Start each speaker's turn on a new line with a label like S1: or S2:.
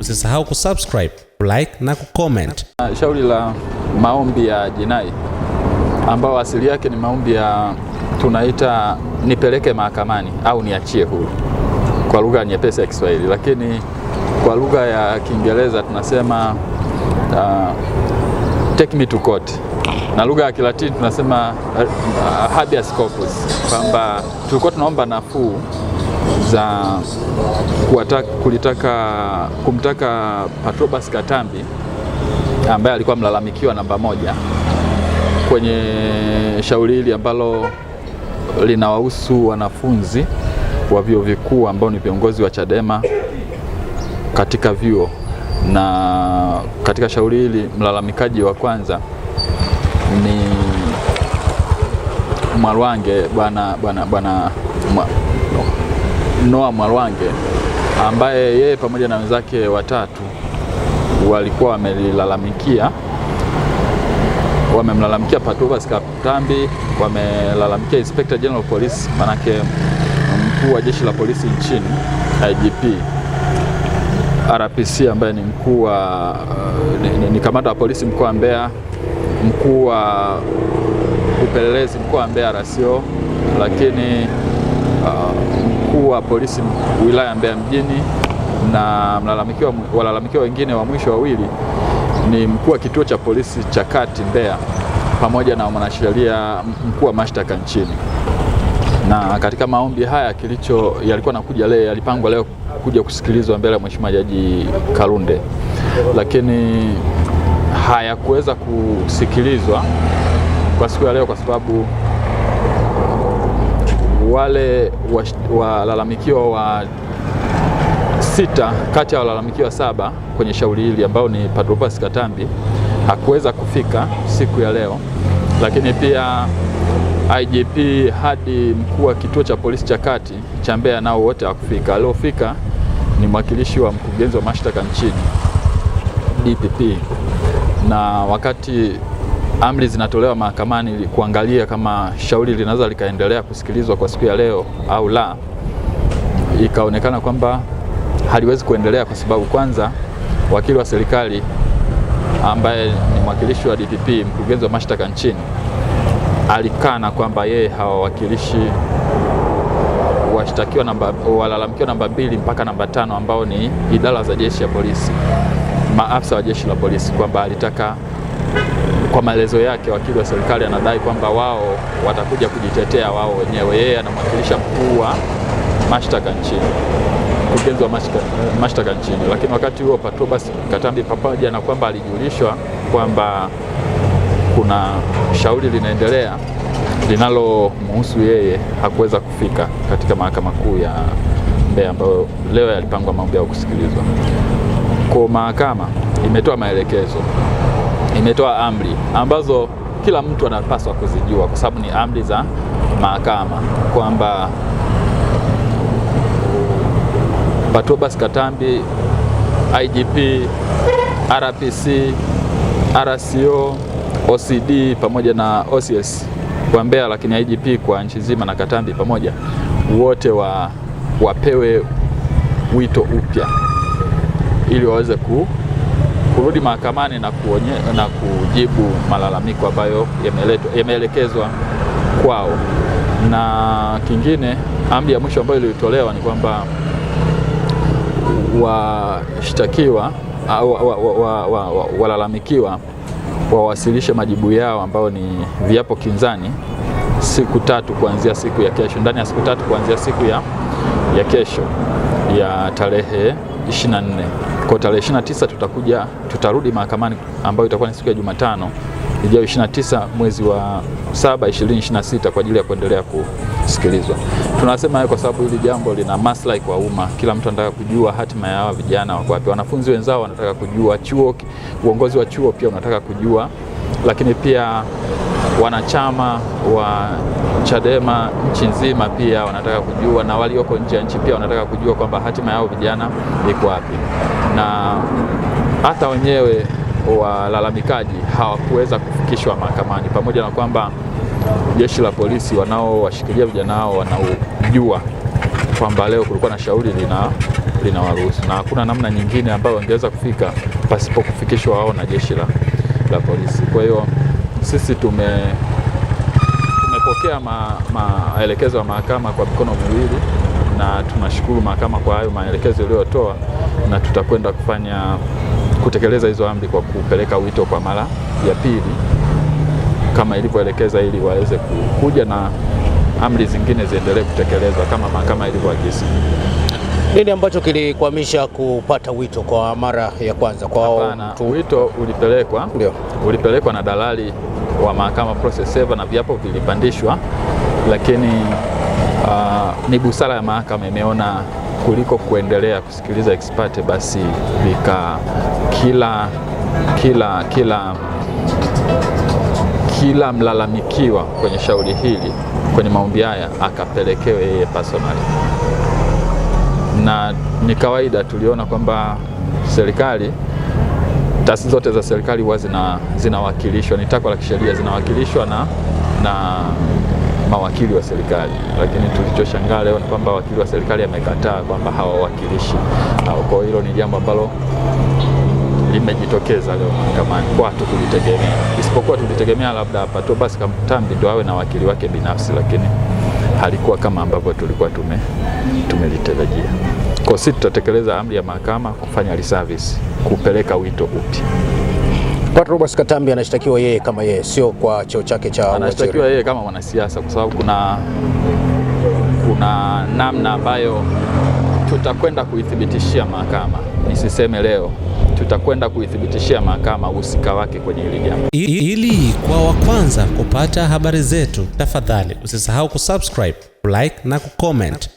S1: Usisahau kusubscribe, like na kucomment.
S2: Shauri la maombi ya jinai ambao asili yake ni maombi ya tunaita nipeleke mahakamani au niachie huru kwa lugha nyepesi ya Kiswahili, lakini kwa lugha ya Kiingereza tunasema take me to court, na lugha ya Kilatini tunasema habeas corpus, kwamba tulikuwa tunaomba nafuu za kumtaka Patrobas Katambi ambaye alikuwa mlalamikiwa namba 1 kwenye shauri hili ambalo linawahusu wanafunzi wa vyuo vikuu ambao ni viongozi wa Chadema katika vyuo. Na katika shauri hili mlalamikaji wa kwanza ni Mwalwange, bwana Noah Mwalwange, ambaye yeye pamoja na wenzake watatu walikuwa wamemlalamikia Patrobas Katambi, wamelalamikia Inspector General Police, manake mkuu wa jeshi la polisi nchini, IGP, RPC ambaye ni mkuu wa ni kamanda wa polisi mkoa wa Mbeya, mkuu wa upelelezi mkoa wa Mbeya RCO, lakini mkuu wa polisi wilaya Mbeya mjini, na walalamikiwa wengine wa mwisho wawili ni mkuu wa kituo cha polisi cha Kati Mbeya pamoja na mwanasheria mkuu wa mashtaka nchini. Na katika maombi haya yalikuwa nakuja leo, yalipangwa leo kuja kusikilizwa mbele ya Mheshimiwa Jaji Kalunde, lakini hayakuweza kusikilizwa kwa siku ya leo kwa sababu wale walalamikiwa wa 6 kati ya walalamikiwa 7 kwenye shauri hili ambao ni Patrobas Katambi hakuweza kufika siku ya leo, lakini pia IGP hadi mkuu wa kituo cha polisi cha Kati cha Mbeya nao wote hakufika. Aliofika ni mwakilishi wa mkurugenzi wa mashtaka nchini DPP, na wakati amri zinatolewa mahakamani kuangalia kama shauri linaweza likaendelea kusikilizwa kwa siku ya leo au la, ikaonekana kwamba haliwezi kuendelea kwa sababu kwanza wakili wa serikali ambaye ni mwakilishi wa DPP, mkurugenzi wa mashtaka nchini, alikana kwamba yeye hawawakilishi washtakiwa walalamikiwa namba 2 mpaka namba 5 ambao ni idara za jeshi ya polisi, maafisa wa jeshi la polisi, kwamba alitaka, kwa maelezo yake wakili wa serikali anadai kwamba wao watakuja kujitetea wao wenyewe. Yeye anamwakilisha mkuu wa mashtaka nchini, mkurugenzi wa mashtaka nchini, lakini wakati huo Patrobas Katambi pamoja na kwamba alijulishwa kwamba kuna shauri linaendelea linalomhusu yeye, hakuweza kufika katika mahakama kuu ya Mbeya ambayo leo yalipangwa maombi ya kusikilizwa. Kwa mahakama imetoa maelekezo, imetoa amri ambazo kila mtu anapaswa kuzijua kwa sababu ni amri za mahakama, kwamba Patrobas Katambi, IGP, RPC, RCO, OCD pamoja na OCS kwa Mbeya, lakini IGP kwa nchi nzima na Katambi pamoja, wote wapewe wito upya ili waweze kurudi mahakamani na kujibu malalamiko ambayo yameelekezwa kwao. Na kingine, amri ya mwisho ambayo ilitolewa ni kwamba washtakiwa au walalamikiwa wawasilishe majibu yao ambao ni viapo kinzani siku 3 kuanzia siku ya kesho, ndani ya siku 3 kuanzia siku ya kesho ya tarehe 24. Kwa tarehe 29 tutarudi mahakamani ambayo itakuwa ni siku ya Jumatano ijayo 29 mwezi wa 7 2026 kwa ajili ya kuendelea kusikilizwa. Tunasema kwa sababu hili jambo lina maslahi kwa umma. Kila mtu anataka kujua hatima ya hawa vijana wako wapi. Wanafunzi wenzao wanataka kujua, uongozi wa chuo pia unataka kujua, lakini pia wanachama wa Chadema nchi nzima pia wanataka kujua, na walioko nje ya nchi pia wanataka kujua kwamba hatima yao vijana iko wapi. Na hata wenyewe walalamikaji hawakuweza kufikishwa mahakamani, pamoja na kwamba jeshi la polisi wanaowashikilia vijana hao wanaojua kwamba leo kulikuwa na shauri linawaruhusu, na hakuna namna nyingine ambayo wangeweza kufika pasipo kufikishwa wao na jeshi la polisi. Kwa hiyo sisi tumepokea maelekezo ya mahakama kwa mikono miwili, na tunashukuru mahakama kwa hayo maelekezo iliyotoa, na tutakwenda kutekeleza hizo amri kwa kupeleka wito kwa mara ya pili kama ilivyoelekeza, ili waweze kuja na amri zingine ziendelee kutekelezwa kama mahakama ilivyoagiza.
S3: Nini ambacho kilikwamisha kupata wito kwa mara ya kwanza kwa wao?
S2: Wito ulipelekwa na dalali wa mahakama process server na viapo vilipandishwa, lakini ni busara ya mahakama imeona kuliko kuendelea kusikiliza ex parte, basi kila mlalamikiwa kwenye shauri hili, kwenye maombi haya, akapelekewe yeye personally. Na ni kawaida, tuliona kwamba serikali, taasisi zote za serikali huwa zinawakilishwa, ni takwa la kisheria, zinawakilishwa na mawakili wa serikali, lakini tulichoshangaa leo ni kwamba wakili wa serikali amekataa kwamba hawawakilishi. Kwa hilo ni jambo ambalo limejitokeza leo mahakamani, kwa hatukulitegemea, isipokuwa tulitegemea labda hapa tu basi Kamtambi ndio awe na wakili wake binafsi, lakini halikuwa kama ambavyo tulikuwa tumelitarajia. Kwa sisi tutatekeleza amri ya mahakama kufanya reservice, kupeleka wito upya.
S3: Patrobas Katambi anashtakiwa yeye kama yeye, sio kwa cheo chake cha
S2: anashtakiwa yeye kama mwanasiasa, kwa sababu kuna namna ambayo tutakwenda kuithibitishia mahakama, nisiseme leo, tutakwenda kuithibitishia mahakama uhusika wake kwenye hili jambo.
S1: Ili kwa wa kwanza kupata habari zetu, tafadhali usisahau kusubscribe, like na kucomment.